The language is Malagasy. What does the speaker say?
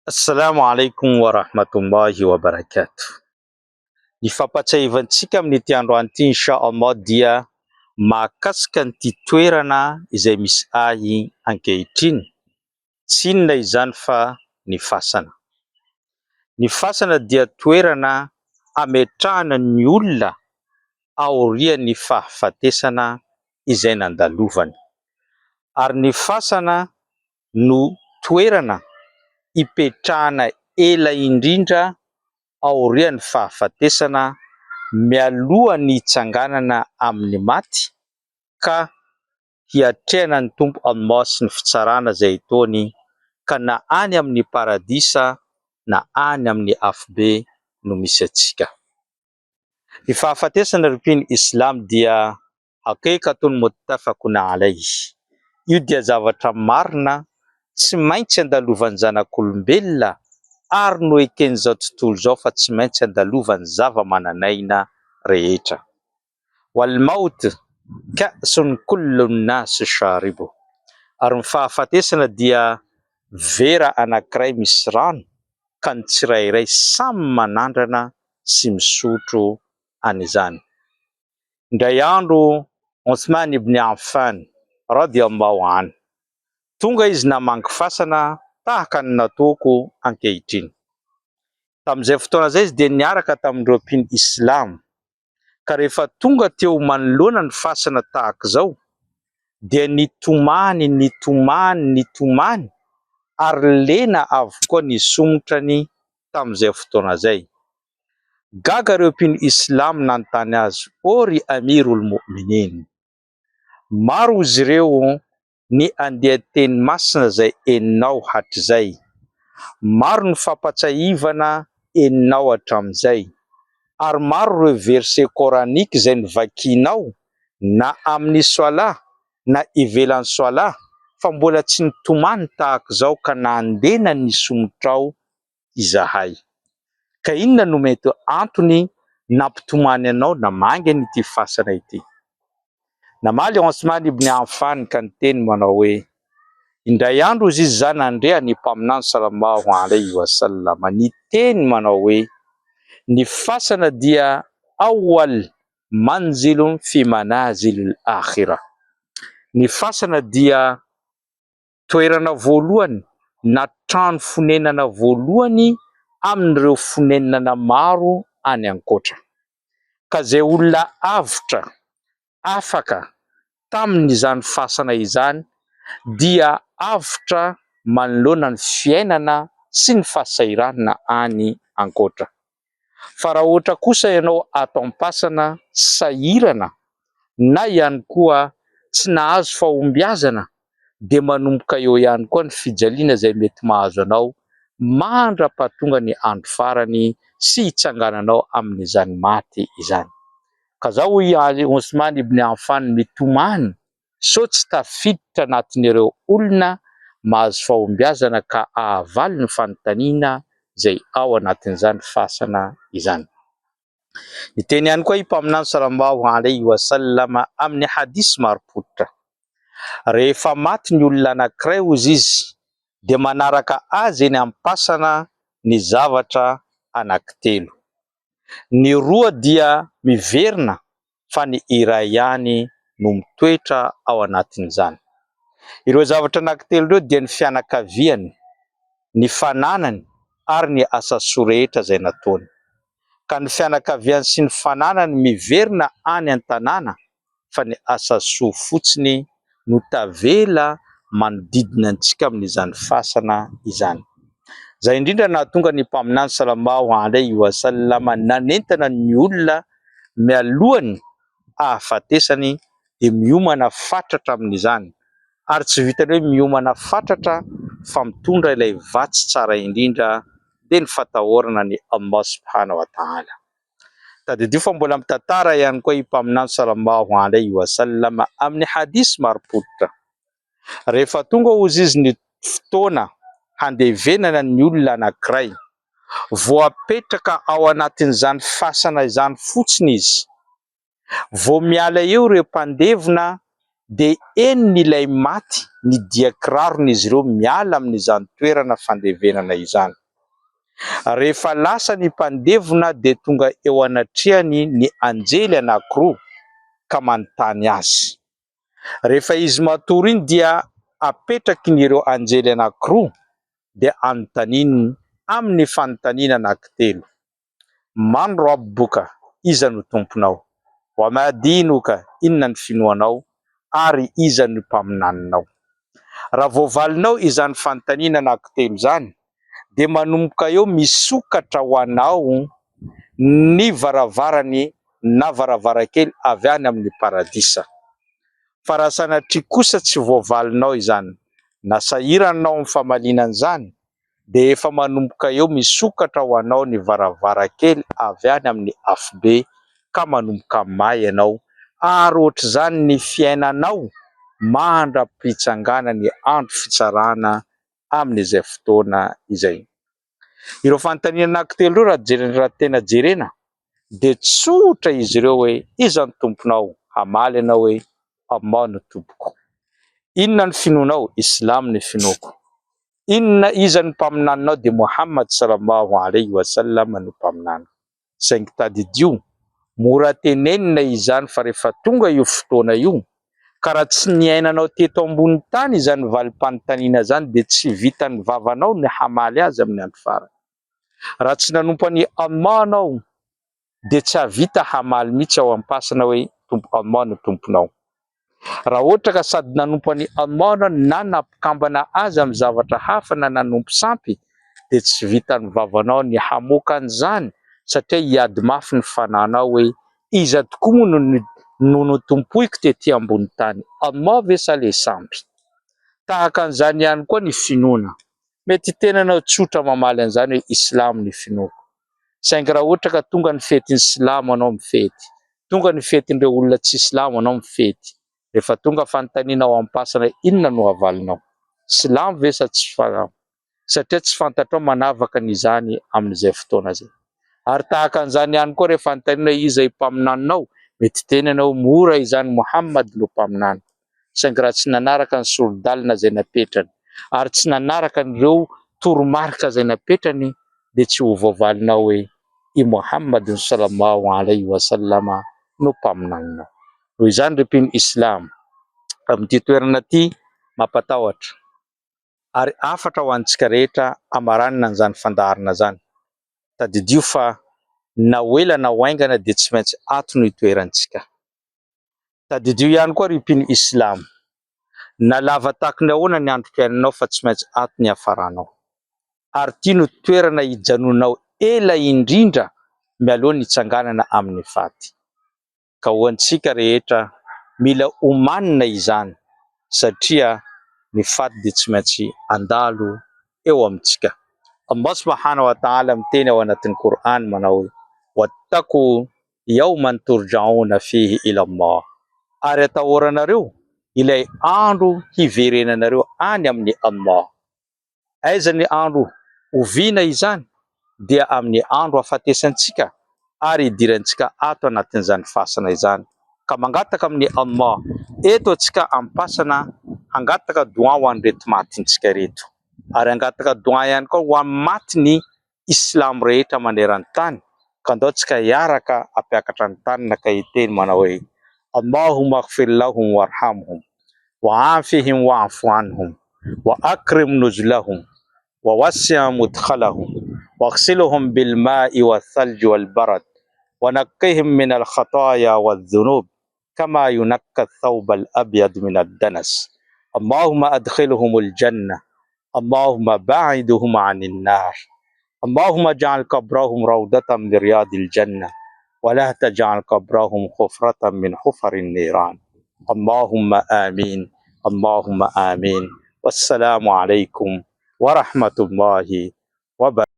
Assalamu alaikum wa rahmatullahi wa barakatuh. Ny fampatsiavantsika amin'ity androany ity inshallah dia mahakasika an'ity toerana izay misy ahy ankehitriny. Tsy inona izany fa ny fasana. Ny fasana dia toerana ametrahana ny olona aorian'ny fahafatesana izay nandalovany. Ary ny fasana no toerana ipetrahana ela indrindra aorian'ny fahafatesana mialohan'ny hitsanganana amin'ny maty ka hiatrehana ny Tompo Allah sy ny fitsarana izay ataony ka na any amin'ny paradisa na any amin'ny afobe no misy antsika. Ny fahafatesana ripiny Islam dia haqiqatun muttafaqun alayhi. Io dia zavatra marina tsy maintsy andalovan'ny zanak'olombelona ary no eken'izao tontolo izao fa tsy maintsy andalovan'ny zava-mananaina rehetra. Wal maut ka'sun kullu nas sharibu. Ary ny fahafatesana dia vera anankiray misy rano ka ny tsirairay samy manandrana sy misotro an'izany. Indray andro Uthman ibn Affan radiyallahu anhu tonga izy namangy fasana tahaka ny nataoko ankehitriny. Tamin'izay fotoana izay izy dia niaraka tamin'ireo mpino Islam. Ka rehefa tonga teo manoloana ny fasana tahaka izao dia nitomany ary lena avokoa ny somotrany tamin'izay fotoana izay. Gaga ireo mpino Islam nanontany azy: "Ry Amirul Mu'minin, maro izy ireo ny andeha teny masina izay eninao hatrizay, maro ny fampatsiahivana eninao hatramin'izay, ary maro ireo verset coranika izay nivakianao na amin'ny soala na ivelan'ny soala, fa mbola tsy nitomany tahaka izao ka nandena ny somotrao izahay. Ka inona no mety antony nampitomany anao namangy an'ity fasana ity?" Namaly Uthman ibn Affan ka niteny manao hoe: indray andro izy zany nandrehan'ny mpaminany sallallahu alayhi wa sallam niteny manao hoe: ny fasana dia awwal manzilun fi manazilil akhirah. Ny fasana dia toerana voalohany na trano fonenana voalohany amin'ireo fonenana maro any ankoatra. Ka izay olona avotra afaka tamin'izany fasana izany dia avotra manoloana ny fiainana sy ny fahasahiranana any ankoatra. Fa raha ohatra kosa ianao ato am-pasana sahirana na ihany koa tsy nahazo fahombiazana dia manomboka eo ihany koa ny fijaliana izay mety mahazo anao mandra-pahatonga ny andro farany sy hitsangananao amin'izany maty izany. Ka zao hoy Uthman ibn Affan mitomany so tsy tafiditra anatin'ireo olona mahazo fahombiazana ka ahavaly ny fanontaniana izay ao anatin'izany fasana izany. Niteny ihany koa i mpaminany sallallahu alayhi wa sallam amin'ny hadisy marim-pototra: rehefa maty ny olona anankiray hozy izy dia manaraka azy eny am-pasana ny zavatra anankitelo. Ny roa dia miverina fa ny iray ihany no mitoetra ao anatin'izany. Ireo zavatra anankitelo ireo dia ny fianakaviany, ny fananany ary ny asa soa rehetra izay nataony. Ka ny fianakaviany sy ny fananany miverina any an-tanàna fa ny asa soa fotsiny no tavela manodidina antsika amin'izany fasana izany. Izay indrindra nahatonga ny mpaminany sallallahu alayhi wa sallam nanentana ny olona mialohany hahafatesany dia miomana fatratra amin'izany, ary tsy vitany hoe miomana fatratra fa mitondra ilay vatsy tsara indrindra dia ny fatahorana ny Allah subhanahu wa ta'ala. Tadidio fa mbola mitantara ihany koa i mpaminany sallallahu alayhi wa sallam amin'ny hadisy marim-pototra: rehefa tonga hozy izy ny fotoana handevenana ny olona anankiray, vao apetraka ao anatin'izany fasana izany fotsiny izy, vao miala eo ireo mpandevona de enon'ilay maty ny dia kiraron'izy ireo miala amin'izany toerana fandevenana izany. Rehefa lasa ny mpandevona de tonga eo anatrehany ny anjely anankiroa ka manontany azy. Rehefa izy matory iny dia apetraky ireo anjely anankiroa de anontaniny amin'ny fanontaniana anankitelo: man rabbuka, iza no tomponao, wa ma dinuka, inona ny finoanao, ary iza ny mpaminaninao. Raha voavalinao izany fanontaniana anankitelo izany de manomboka eo misokatra ho anao ny varavarany na varavarakely avy any amin'ny paradisa. Fa raha sanatria kosa tsy voavalinao izany na sahiranao amin'ny famalinan'izany de efa manomboka eo misokatra ho anao ny varavarakely avy any amin'ny afobe ka manomboka may ianao, ary ohatr'izany ny fiainanao mandra-pitsangana ny andro fitsarana amin'izay fotoana izay. Ireo fanontaniana anankitelo ireo raha tena jerena de tsotra izy ireo hoe: iza ny tomponao? Hamaly ianao hoe Allah no tompoko. Inona ny finoanao? Islam ny finoako. Inona, iza ny mpaminaninao? De Muhammad sallallahu alaihi wasallam no mpaminana. Saingy tadidio mora tenenina izany, fa rehefa tonga io fotoana io ka raha tsy niainanao teto ambony tany izany valim-panontaniana zany de tsy vitan'ny vavanao ny hamaly azy amin'ny andro farany. Raha tsy nanompo any Allah anao de tsy havita hamaly mihitsy ao am-pasana hoe Allah no tomponao. Raha ohatra ka sady nanompo any Allah anao na nampikambana azy amin'ny zavatra hafa na nanompo sampy de tsy vitan'ny vavanao ny hamoaka an'izany, satria hiady mafy ny fananao hoe iza tokoa moa no tompoiko tetỳ ambony tany, Allah ve sa le sampy? Tahaka an'izany ihany koa ny finoana. Mety tenanao tsotra mamaly an'izany hoe Islam ny finoako. Saingy raha ohatra ka tonga ny fetin'ny Silamo anao mifety, tonga ny fetin'ireo olona tsy Silamo anao mifety, rehefa tonga fanontaniana ao am-pasana inona no havalinao? Silamo ve sa tsy Silamo? Satria tsy fantatrao manavaka n'izany amin'izay fotoana zay. Ary tahaka an'izany ihany koa rehefa fanontaniana izay mpaminaninao, mety tenanao mora izany Muhammad no mpaminana. Saingy raha tsy nanaraka ny sorodalina zay napetrany ary tsy nanaraka an'ireo toromarika zay napetrany de tsy ho voavalinao hoe i Muhammad sallallahu alaihi wasallama no mpaminaninao. Noho izany repiny Islam amin'ity toerana ty mampatahotra ary afatra ho antsika rehetra amaranina an'izany fandaharana zany. Tadidio fa na ela na oaingana de tsy maintsy ato no itoerantsika. Tadidio ihany koa repiny Islam, na lava tahaka ny ahoana ny androm-piainanao fa tsy maintsy ato ny hafaranao. Ary ty no toerana hijanonao ela indrindra mialoha ny hitsanganana amin'ny faty. Ka ho antsika rehetra mila omanina izany, satria ny faty de tsy maintsy andalo eo amintsika. Allah subhanahu wa ta'ala miteny ao anatin'ny Qur'an manao hoe wattaqu yawman turja'una fihi ila Allah. Ary atahoranareo ilay andro hiverenanareo any amin'ny Allah. Aiza ny andro oviana izany? Dia amin'ny andro hafatesantsika ary hidirantsika ato anatin'izany fasana izany. Ka mangataka amin'ny Allah, eto antsika ampasana, hangataka doa ho an'ireto matintsika reto. Ary hangataka doa ihany koa ho amin'ny maty ny Islam rehetra maneran-tany. Ka andao tsika hiaraka hampiakatra ny tany naka hiteny manao hoe Allahumma ighfir lahum warhamhum wa afihim wa'fu anhum wa akrim nuzlahum wa wasi' mudkhalahum waghsilhum bil ma'i wal thalji wal barad wa naqqihim min al khataya wal dhunub kama yunaqqa ath-thawb al abyad min ad-danas. Allahumma adkhilhum al jannah, Allahumma ba'idhum 'anil nar, Allahumma ij'al qabrahum rawdatan min riyadil jannah wa la taj'al qabrahum hufratan min hufarin niran. Allahumma amin, Allahumma amin. Wassalamu alaikum warahmatullahi wabarakatuh.